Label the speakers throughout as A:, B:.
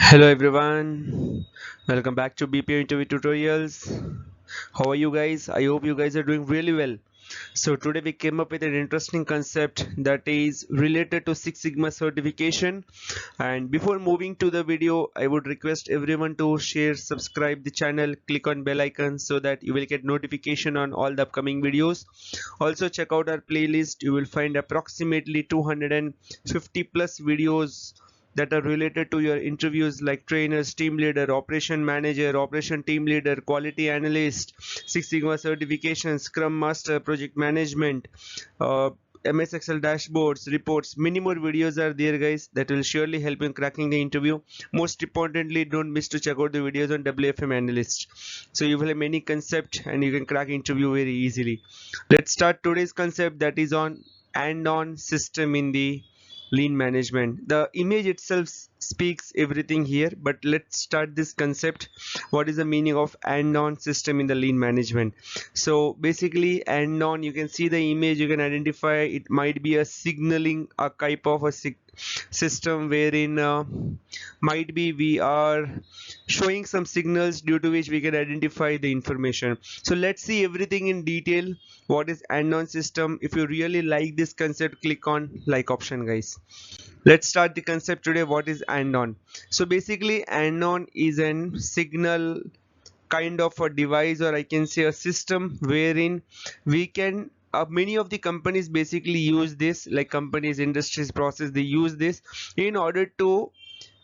A: Hello everyone, welcome back to BPO interview tutorials. How are you guys? I hope you guys are doing really well. So today we came up with an interesting concept that is related to Six Sigma certification. And before moving to the video, I would request everyone to share, subscribe the channel, click on bell icon so that you will get notification on all the upcoming videos. Also check out our playlist. You will find approximately 250 plus videos that are related to your interviews, like trainers, team leader, operation manager, operation team leader, quality analyst, Six Sigma certification, Scrum Master, project management, uh, MS Excel dashboards, reports. Many more videos are there, guys, that will surely help in cracking the interview. Most importantly, don't miss to check out the videos on WFM analyst. So you will have many concept and you can crack interview very easily. Let's start today's concept, that is on Andon system in the lean management. The image itself speaks everything here, but let's start this concept. What is the meaning of Andon system in the lean management? So basically Andon, you can see the image, you can identify it might be a signaling, a type of a system wherein might be we are showing some signals due to which we can identify the information. So let's see everything in detail. What is Andon system? If you really like this concept, click on like option, guys. Let's start the concept today. What is Andon? So basically Andon is an signal kind of a device, or I can say a system wherein we can many of the companies basically use this, like companies, industries, process, they use this in order to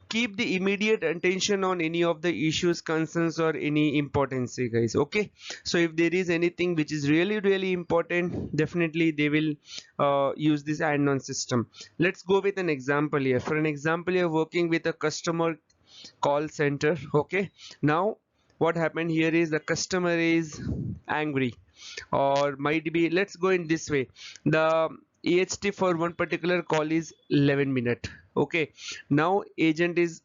A: keep the immediate attention on any of the issues, concerns, or any importance, guys. Okay, so if there is anything which is really important, definitely they will use this add-on system. Let's go with an example here. For an example, you're working with a customer call center. Okay, now what happened here is the customer is angry, or might be, let's go in this way, the AHT for one particular call is 11 minute. Okay, now agent is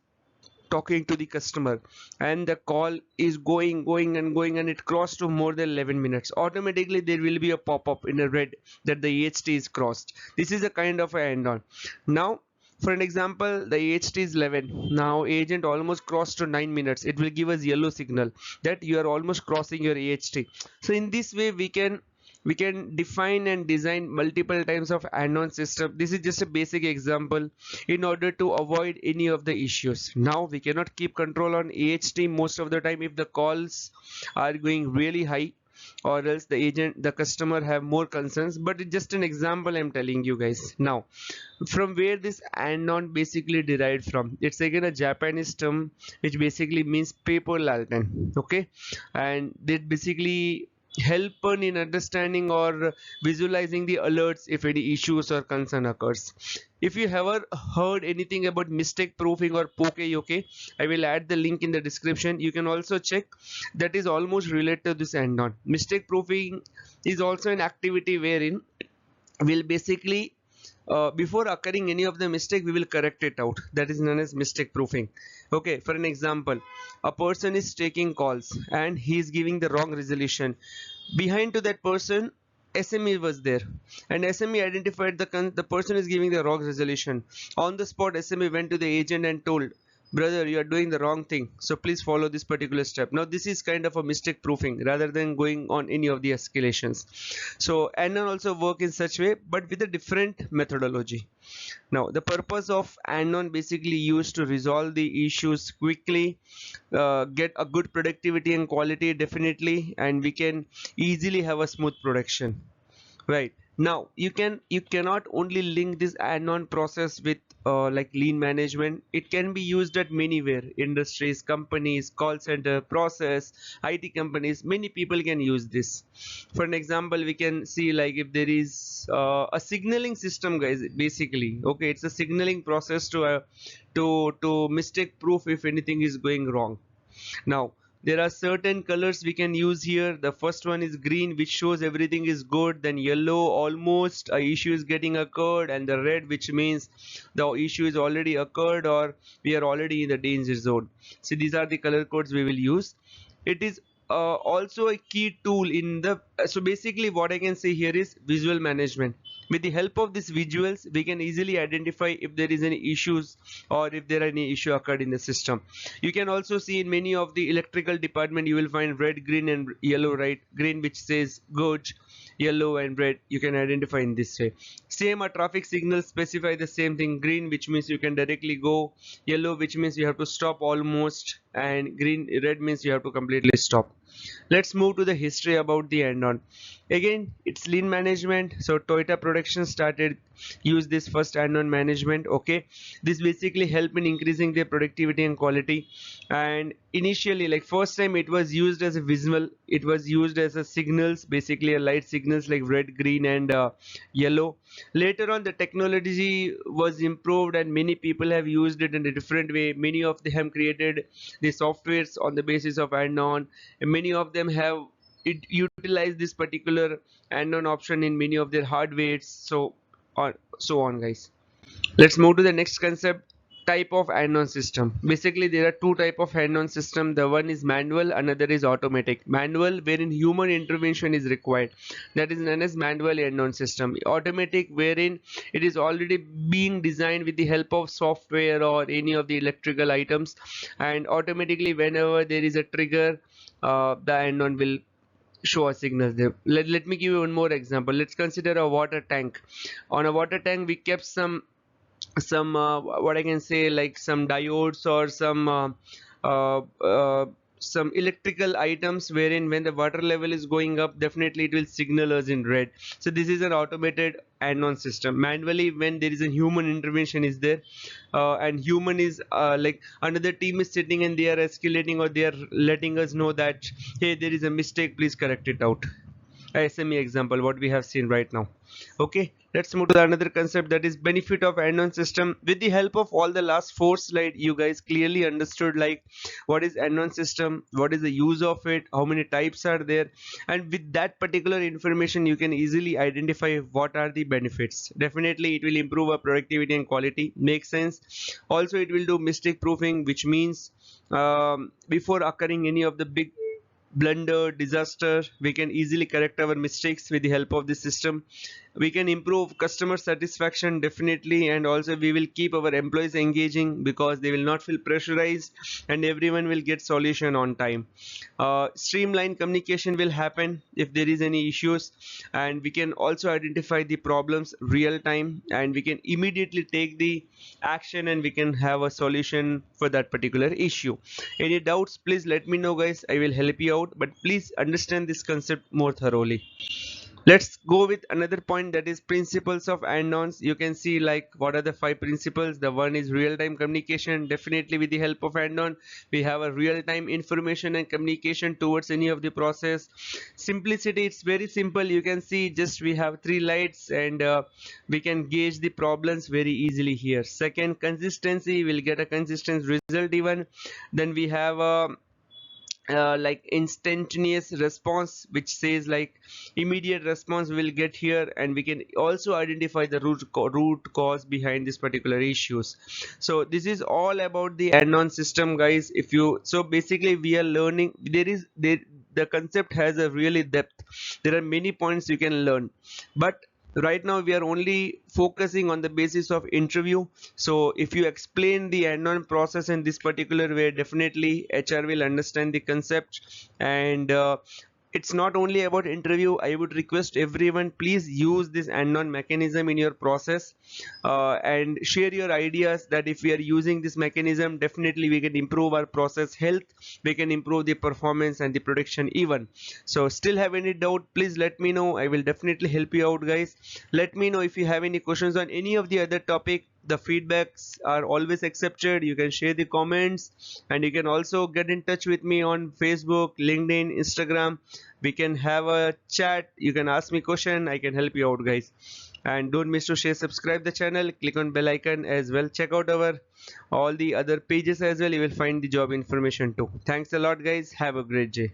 A: talking to the customer and the call is going and it crossed to more than 11 minutes. Automatically there will be a pop-up in a red that the AHT is crossed. This is a kind of a end-on. Now for an example, the AHT is 11. Now agent almost crossed to 9 minutes. It will give us yellow signal that you are almost crossing your AHT. So in this way we can define and design multiple types of add-on system. This is just a basic example in order to avoid any of the issues. Now we cannot keep control on AHT most of the time if the calls are going really high, or else the customer have more concerns, but it's just an example I'm telling you, guys. Now from where this add-on basically derived from, it's again a Japanese term which basically means paper lantern. Okay, and that basically help in understanding or visualizing the alerts if any issues or concern occurs. If you ever heard anything about mistake proofing or poke, okay, I will add the link in the description. You can also check. That is almost related to this end-on. Mistake proofing is also an activity wherein we'll basically before occurring any of the mistake, we will correct it out. That is known as mistake proofing. Okay, for an example, a person is taking calls and he is giving the wrong resolution. Behind to that person, SME was there, and SME identified the person is giving the wrong resolution. On the spot, SME went to the agent and told, brother, you are doing the wrong thing, so please follow this particular step. Now this is kind of a mistake proofing rather than going on any of the escalations. So Andon also work in such way, but with a different methodology. Now the purpose of Andon basically used to resolve the issues quickly, get a good productivity and quality definitely, and we can easily have a smooth production. Right. Now you cannot only link this add-on process with like lean management. It can be used at manywhere, industries, companies, call center, process, IT companies. Many people can use this. For an example, we can see like if there is a signaling system, guys. Basically, okay, it's a signaling process to mistake proof if anything is going wrong. Now there are certain colors we can use here. The first one is green, which shows everything is good, then yellow, almost a issue is getting occurred, and the red, which means the issue is already occurred or we are already in the danger zone. So these are the color codes we will use. It is also a key tool in the so basically what I can say here is visual management. With the help of these visuals, we can easily identify if there is any issues or if there are any issue occurred in the system. You can also see in many of the electrical department you will find red, green and yellow, right? Green which says good, yellow and red you can identify in this way. Same, a traffic signal specify the same thing. Green which means you can directly go, yellow which means you have to stop almost, and red means you have to completely stop. Let's move to the history about the Andon. Again, it's lean management. So Toyota production started use this first Andon management. Okay, this basically helped in increasing their productivity and quality. And initially, like first time, it was used as a visual. It was used as a signals, basically a light signals like red, green, and yellow. Later on, the technology was improved, and many people have used it in a different way. Many of them have created the softwares on the basis of Andon. And many of them have utilized this particular Andon option in many of their hardwares, so on guys. Let's move to the next concept, type of Andon system. Basically there are two type of Andon system. The one is manual, another is automatic. Manual wherein human intervention is required, that is known as manual Andon system. Automatic wherein it is already being designed with the help of software or any of the electrical items, and automatically whenever there is a trigger, the Andon will show a signal there. Let me give you one more example. Let's consider a water tank. On a water tank we kept some what I can say, like some diodes or uh, uh, some electrical items wherein when the water level is going up, definitely it will signal us in red. So this is an automated Andon system. Manually, when there is a human intervention is there, and human is like another team is sitting and they are escalating or they are letting us know that hey, there is a mistake, please correct it out. SME example what we have seen right now. Okay, let's move to the another concept, that is benefit of Andon system. With the help of all the last four slides, you guys clearly understood like what is Andon system, what is the use of it, how many types are there, and with that particular information you can easily identify what are the benefits. Definitely it will improve our productivity and quality, makes sense. Also it will do mistake proofing, which means before occurring any of the big blunder, disaster, we can easily correct our mistakes with the help of this system. We can improve customer satisfaction definitely, and also we will keep our employees engaging because they will not feel pressurized and everyone will get solution on time. Streamlined communication will happen if there is any issues, and we can also identify the problems real time and we can immediately take the action and we can have a solution for that particular issue. Any doubts, please let me know guys, I will help you out, but please understand this concept more thoroughly. Let's go with another point, that is principles of Andons. You can see like what are the five principles. The one is real-time communication. Definitely with the help of Andon we have a real-time information and communication towards any of the process. Simplicity, it's very simple. You can see just we have three lights and we can gauge the problems very easily here. Second, consistency, we'll get a consistent result even. Then we have a like instantaneous response, which says like immediate response we'll get here, and we can also identify the root cause behind this particular issues. So this is all about the Andon system guys. If you, so basically we are learning, the concept has a really depth. There are many points you can learn, but right now we are only focusing on the basis of interview. So if you explain the Andon process in this particular way, definitely HR will understand the concept. And it's not only about interview. I would request everyone, please use this Andon mechanism in your process and share your ideas, that if we are using this mechanism, definitely we can improve our process health, we can improve the performance and the production even. So still have any doubt, please let me know, I will definitely help you out guys. Let me know if you have any questions on any of the other topic. The feedbacks are always accepted. You can share the comments, and you can also get in touch with me on Facebook, LinkedIn, Instagram. We can have a chat. You can ask me question, I can help you out guys. And don't miss to share, subscribe the channel, click on bell icon as well. Check out our all the other pages as well, you will find the job information too. Thanks a lot guys, have a great day.